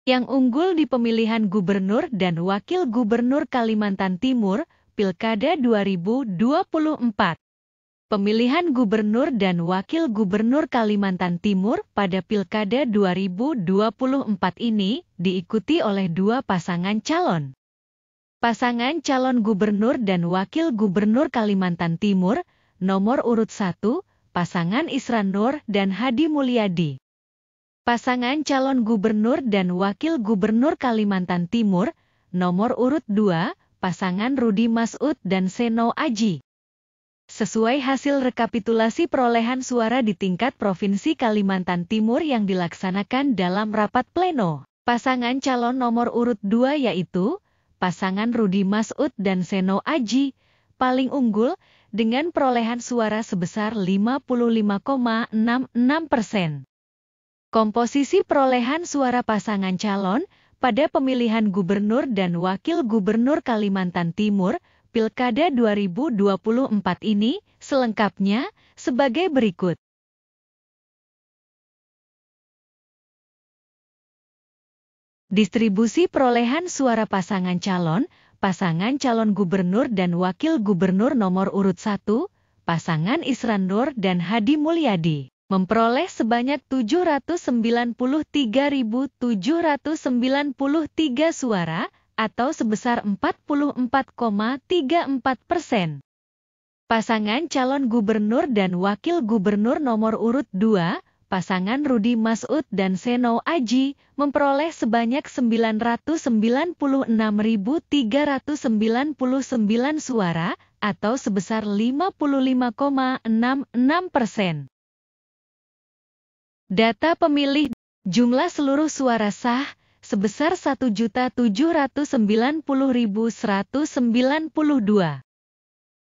Yang unggul di pemilihan gubernur dan wakil gubernur Kalimantan Timur, Pilkada 2024. Pemilihan gubernur dan wakil gubernur Kalimantan Timur pada Pilkada 2024 ini diikuti oleh dua pasangan calon. Pasangan calon gubernur dan wakil gubernur Kalimantan Timur, nomor urut 1, pasangan Isran Nur dan Hadi Mulyadi. Pasangan calon gubernur dan wakil gubernur Kalimantan Timur, nomor urut 2, pasangan Rudi Masud dan Seno Aji. Sesuai hasil rekapitulasi perolehan suara di tingkat Provinsi Kalimantan Timur yang dilaksanakan dalam rapat pleno, pasangan calon nomor urut 2 yaitu pasangan Rudi Masud dan Seno Aji paling unggul dengan perolehan suara sebesar 55,66%. Komposisi perolehan suara pasangan calon pada pemilihan gubernur dan wakil gubernur Kalimantan Timur, Pilkada 2024 ini selengkapnya sebagai berikut. Distribusi perolehan suara pasangan calon gubernur dan wakil gubernur nomor urut 1, pasangan Isran Nur dan Hadi Mulyadi, memperoleh sebanyak 709.793 suara atau sebesar 44,34%. Pasangan calon gubernur dan wakil gubernur nomor urut 2, pasangan Rudi Masud dan Seno Aji, memperoleh sebanyak 996.399 suara atau sebesar 55,66%. Data pemilih, jumlah seluruh suara sah sebesar 1.790.192.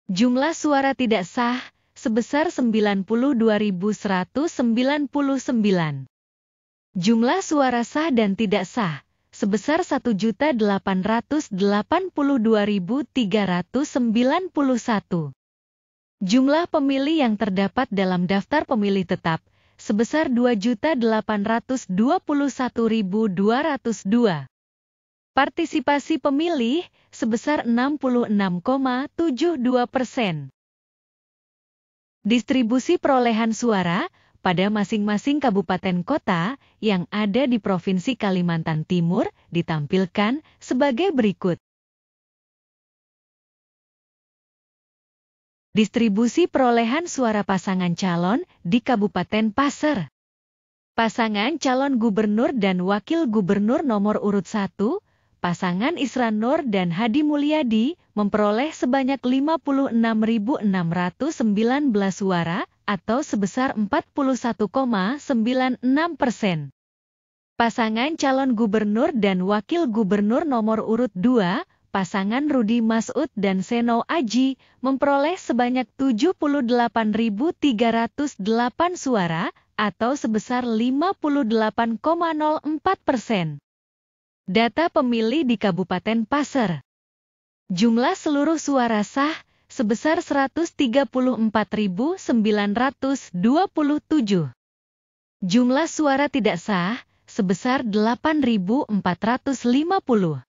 Jumlah suara tidak sah sebesar 92.199. Jumlah suara sah dan tidak sah sebesar 1.882.391. Jumlah pemilih yang terdapat dalam daftar pemilih tetap sebesar 2.821.202. Partisipasi pemilih sebesar 66,72%. Distribusi perolehan suara pada masing-masing kabupaten kota yang ada di Provinsi Kalimantan Timur ditampilkan sebagai berikut. Distribusi perolehan suara pasangan calon di Kabupaten Pasir. Pasangan calon gubernur dan wakil gubernur nomor urut 1, pasangan Isran Nur dan Hadi Mulyadi, memperoleh sebanyak 56.619 suara atau sebesar 41,96%. Pasangan calon gubernur dan wakil gubernur nomor urut 2, pasangan Rudi Masud dan Seno Aji, memperoleh sebanyak 78.308 suara atau sebesar 58,04%. Data pemilih di Kabupaten Pasir. Jumlah seluruh suara sah sebesar 134.927. Jumlah suara tidak sah sebesar 8.450.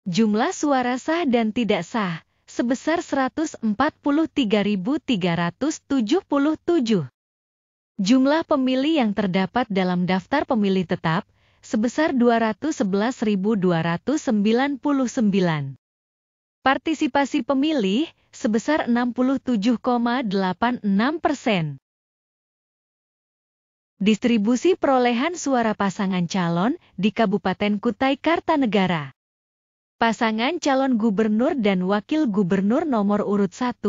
Jumlah suara sah dan tidak sah sebesar 143.377. Jumlah pemilih yang terdapat dalam daftar pemilih tetap sebesar 211.299. Partisipasi pemilih sebesar 67,86%. Distribusi perolehan suara pasangan calon di Kabupaten Kutai Kartanegara. Pasangan calon gubernur dan wakil gubernur nomor urut 1,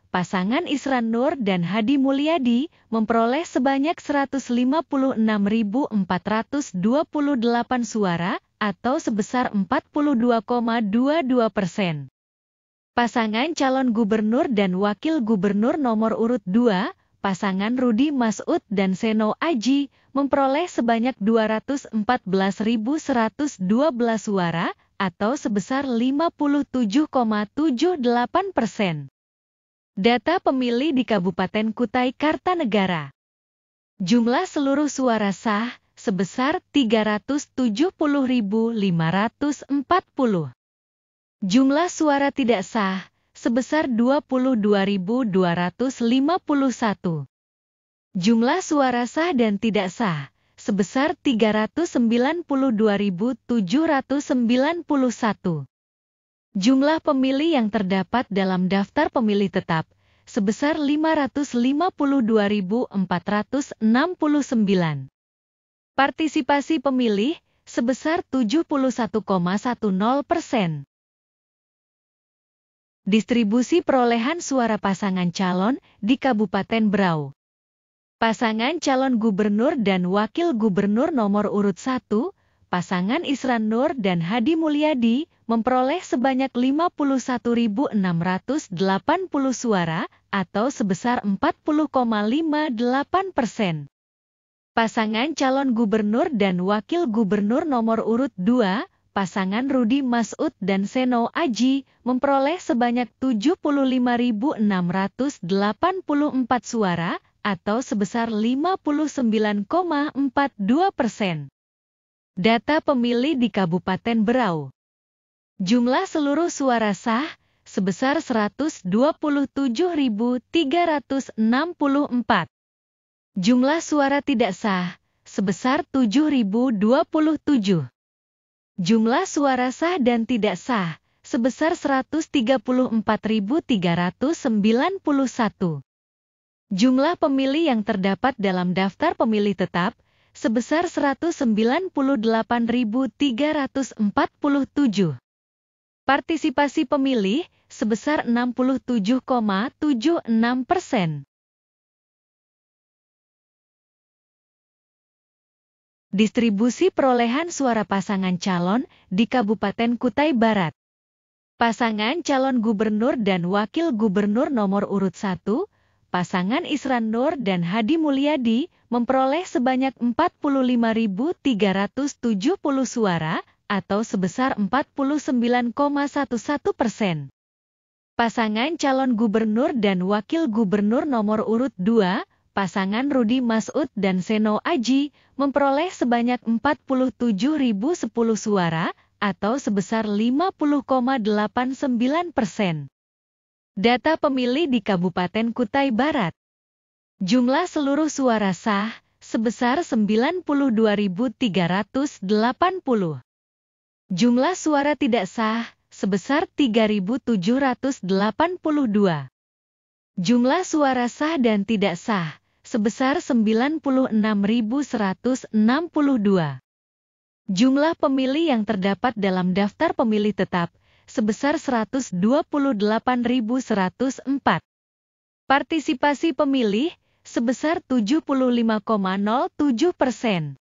pasangan Isran Nur dan Hadi Mulyadi, memperoleh sebanyak 156.428 suara atau sebesar 42,22%. Pasangan calon gubernur dan wakil gubernur nomor urut 2, pasangan Rudi Masud dan Seno Aji, memperoleh sebanyak 214.112 suara atau sebesar 57,78%. Data pemilih di Kabupaten Kutai Kartanegara. Jumlah seluruh suara sah sebesar 370.540. Jumlah suara tidak sah sebesar 22.251. Jumlah suara sah dan tidak sah sebesar 392.791. Jumlah pemilih yang terdapat dalam daftar pemilih tetap sebesar 552.469. Partisipasi pemilih sebesar 71,10%. Distribusi perolehan suara pasangan calon di Kabupaten Berau. Pasangan calon gubernur dan wakil gubernur nomor urut 1, pasangan Isran Nur dan Hadi Mulyadi, memperoleh sebanyak 51.680 suara, atau sebesar 40,58%. Pasangan calon gubernur dan wakil gubernur nomor urut 2, pasangan Rudi Masud dan Seno Aji, memperoleh sebanyak 75.684 suara, atau sebesar 59,42%. Data pemilih di Kabupaten Berau. Jumlah seluruh suara sah sebesar 127.364. Jumlah suara tidak sah sebesar 7.027. Jumlah suara sah dan tidak sah sebesar 134.391. Jumlah pemilih yang terdapat dalam daftar pemilih tetap sebesar 198.347. Partisipasi pemilih sebesar 67,76%. Distribusi perolehan suara pasangan calon di Kabupaten Kutai Barat. Pasangan calon gubernur dan wakil gubernur nomor urut 1, pasangan Isran Nur dan Hadi Mulyadi, memperoleh sebanyak 45.370 suara, atau sebesar 49,11%. Pasangan calon gubernur dan wakil gubernur nomor urut 2, pasangan Rudi Masud dan Seno Aji, memperoleh sebanyak 47.010 suara, atau sebesar 50,89%. Data pemilih di Kabupaten Kutai Barat. Jumlah seluruh suara sah sebesar 92.380. Jumlah suara tidak sah sebesar 3.782. Jumlah suara sah dan tidak sah sebesar 96.162. Jumlah pemilih yang terdapat dalam daftar pemilih tetap sebesar 128.104. Partisipasi pemilih sebesar 75,07%.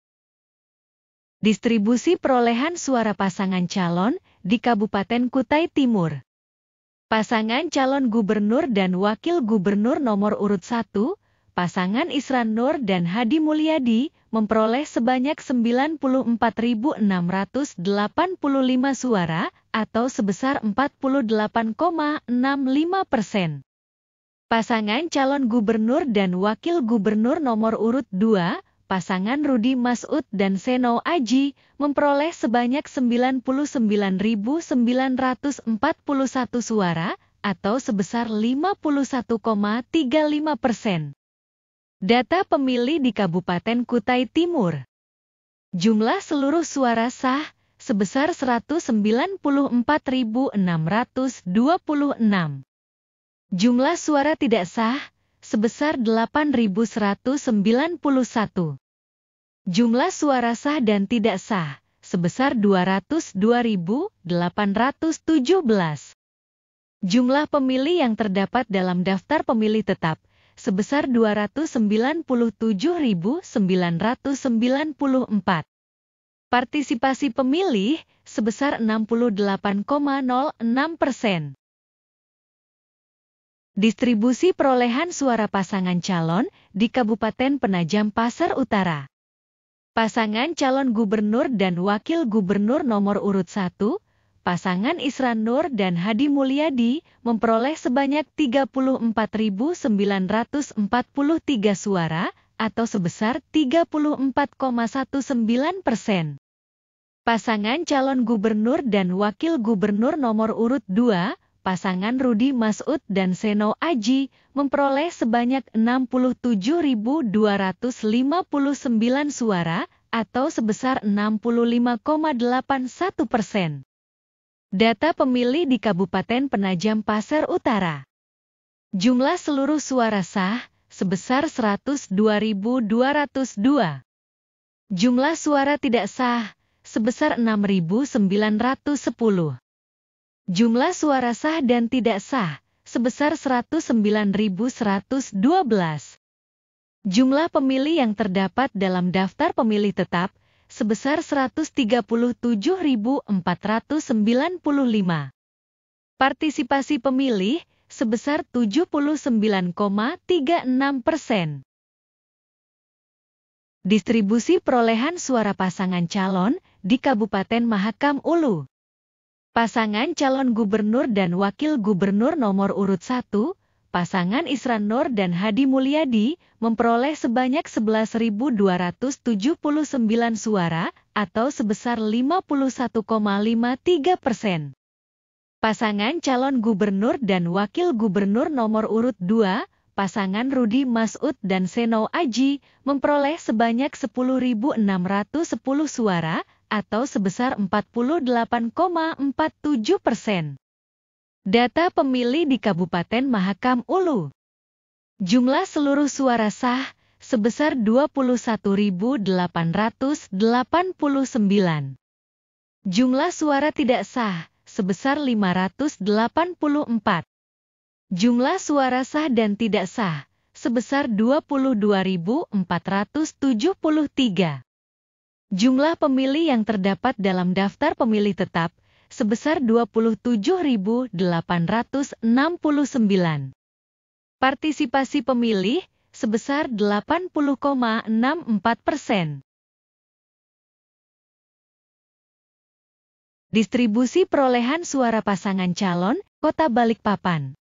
Distribusi perolehan suara pasangan calon di Kabupaten Kutai Timur. Pasangan calon gubernur dan wakil gubernur nomor urut 1, pasangan Isran Nur dan Hadi Mulyadi, memperoleh sebanyak 94.685 suara, atau sebesar 48,65%. Pasangan calon gubernur dan wakil gubernur nomor urut 2, pasangan Rudi Masud dan Seno Aji, memperoleh sebanyak 99.941 suara, atau sebesar 51,35%. Data pemilih di Kabupaten Kutai Timur. Jumlah seluruh suara sah sebesar 194.626. Jumlah suara tidak sah sebesar 8.191. Jumlah suara sah dan tidak sah sebesar 202.817. Jumlah pemilih yang terdapat dalam daftar pemilih tetap sebesar 297.994. Partisipasi pemilih sebesar 68,06%. Distribusi perolehan suara pasangan calon di Kabupaten Penajam Pasar Utara. Pasangan calon gubernur dan wakil gubernur nomor urut 1, pasangan Isran Nur dan Hadi Mulyadi, memperoleh sebanyak 34.943 suara, atau sebesar 34,19%. Pasangan calon gubernur dan wakil gubernur nomor urut 2, pasangan Rudi Masud dan Seno Aji, memperoleh sebanyak 67.259 suara, atau sebesar 65,81%. Data pemilih di Kabupaten Penajam Pasir Utara. Jumlah seluruh suara sah, sebesar 102.202. Jumlah suara tidak sah, sebesar 6.910. Jumlah suara sah dan tidak sah, sebesar 109.112. Jumlah pemilih yang terdapat dalam daftar pemilih tetap, sebesar 137.495. Partisipasi pemilih, sebesar 79,36%. Distribusi perolehan suara pasangan calon di Kabupaten Mahakam Ulu. Pasangan calon gubernur dan wakil gubernur nomor urut 1, pasangan Isran Nur dan Hadi Mulyadi, memperoleh sebanyak 11.279 suara, atau sebesar 51,53%. Pasangan calon gubernur dan wakil gubernur nomor urut 2, pasangan Rudi Masud dan Seno Aji, memperoleh sebanyak 10.610 suara, atau sebesar 48,47%. Data pemilih di Kabupaten Mahakam Ulu. Jumlah seluruh suara sah, sebesar 21.889. Jumlah suara tidak sah, sebesar 584. Jumlah suara sah dan tidak sah, sebesar 22.473. Jumlah pemilih yang terdapat dalam daftar pemilih tetap, sebesar 27.869. Partisipasi pemilih, sebesar 80,64%. Distribusi perolehan suara pasangan calon, Kota Balikpapan.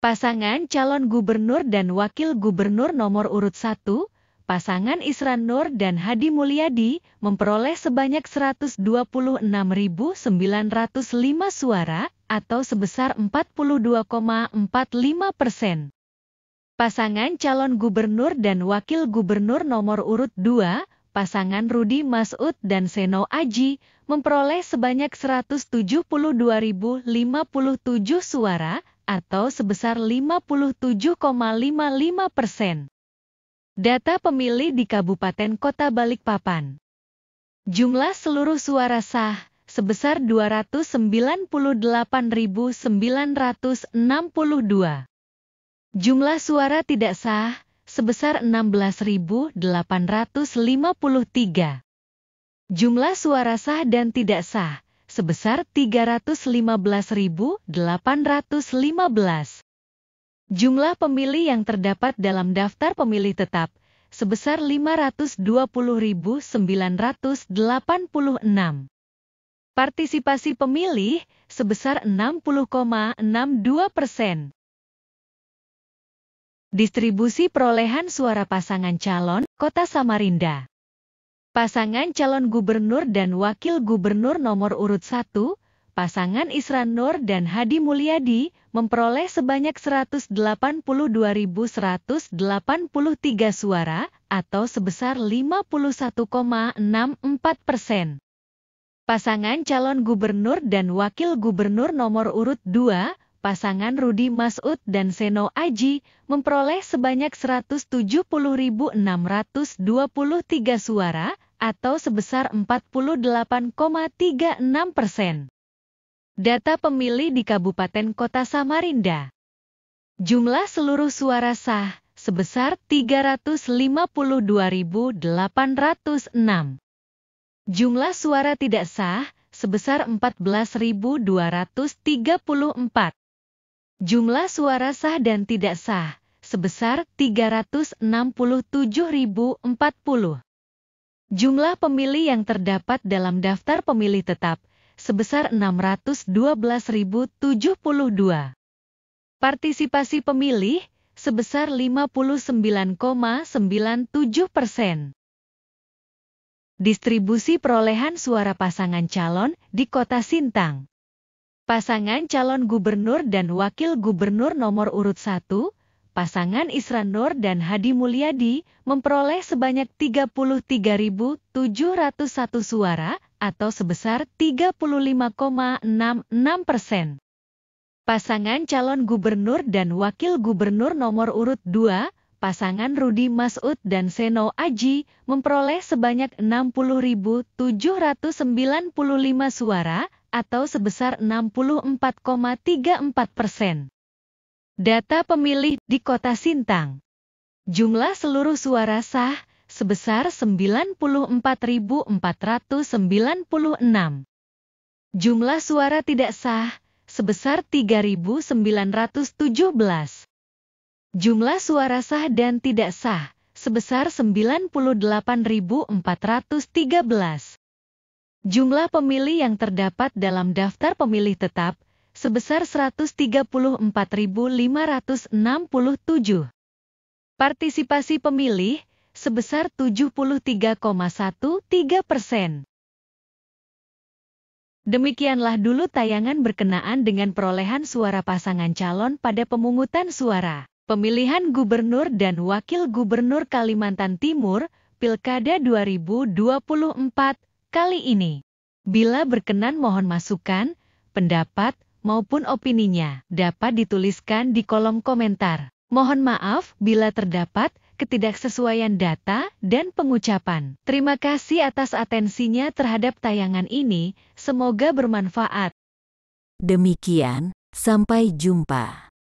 Pasangan calon gubernur dan wakil gubernur nomor urut 1, pasangan Isran Nur dan Hadi Mulyadi, memperoleh sebanyak 126.905 suara, atau sebesar 42,45%. Pasangan calon gubernur dan wakil gubernur nomor urut 2, pasangan Rudi Masud dan Seno Aji, memperoleh sebanyak 172.057 suara, atau sebesar 57,55%. Data pemilih di Kabupaten Kota Balikpapan. Jumlah seluruh suara sah, sebesar 298.962. Jumlah suara tidak sah, sebesar 16.853. Jumlah suara sah dan tidak sah, sebesar 315.815. Jumlah pemilih yang terdapat dalam daftar pemilih tetap, sebesar 520.986. Partisipasi pemilih, sebesar 60,62%. Distribusi perolehan suara pasangan calon, Kota Samarinda. Pasangan calon gubernur dan wakil gubernur nomor urut 1, pasangan Isran Nur dan Hadi Mulyadi, memperoleh sebanyak 182.183 suara, atau sebesar 51,64%. Pasangan calon gubernur dan wakil gubernur nomor urut 2, pasangan Rudi Masud dan Seno Aji, memperoleh sebanyak 170.623 suara, atau sebesar 48,36%. Data pemilih di Kabupaten Kota Samarinda. Jumlah seluruh suara sah, sebesar 352.806. Jumlah suara tidak sah, sebesar 14.234. Jumlah suara sah dan tidak sah, sebesar 367.040. Jumlah pemilih yang terdapat dalam daftar pemilih tetap, sebesar 612.072. Partisipasi pemilih, sebesar 59,97%. Distribusi perolehan suara pasangan calon di Kota Sintang. Pasangan calon gubernur dan wakil gubernur nomor urut 1, pasangan Isran Nur dan Hadi Mulyadi, memperoleh sebanyak 33.701 suara, atau sebesar 35,66%. Pasangan calon gubernur dan wakil gubernur nomor urut 2, pasangan Rudi Masud dan Seno Aji, memperoleh sebanyak 60.795 suara, atau sebesar 64,34%. Data pemilih di Kota Sintang. Jumlah seluruh suara sah sebesar 94.496. Jumlah suara tidak sah sebesar 3.917. Jumlah suara sah dan tidak sah sebesar 98.413. Jumlah pemilih yang terdapat dalam daftar pemilih tetap sebesar 134.567. Partisipasi pemilih sebesar 73,13%. Demikianlah dulu tayangan berkenaan dengan perolehan suara pasangan calon pada pemungutan suara pemilihan gubernur dan wakil gubernur Kalimantan Timur, Pilkada 2024 kali ini. Bila berkenan mohon masukan, pendapat, maupun opininya dapat dituliskan di kolom komentar. Mohon maaf bila terdapat ketidaksesuaian data dan pengucapan. Terima kasih atas atensinya terhadap tayangan ini, semoga bermanfaat. Demikian, sampai jumpa.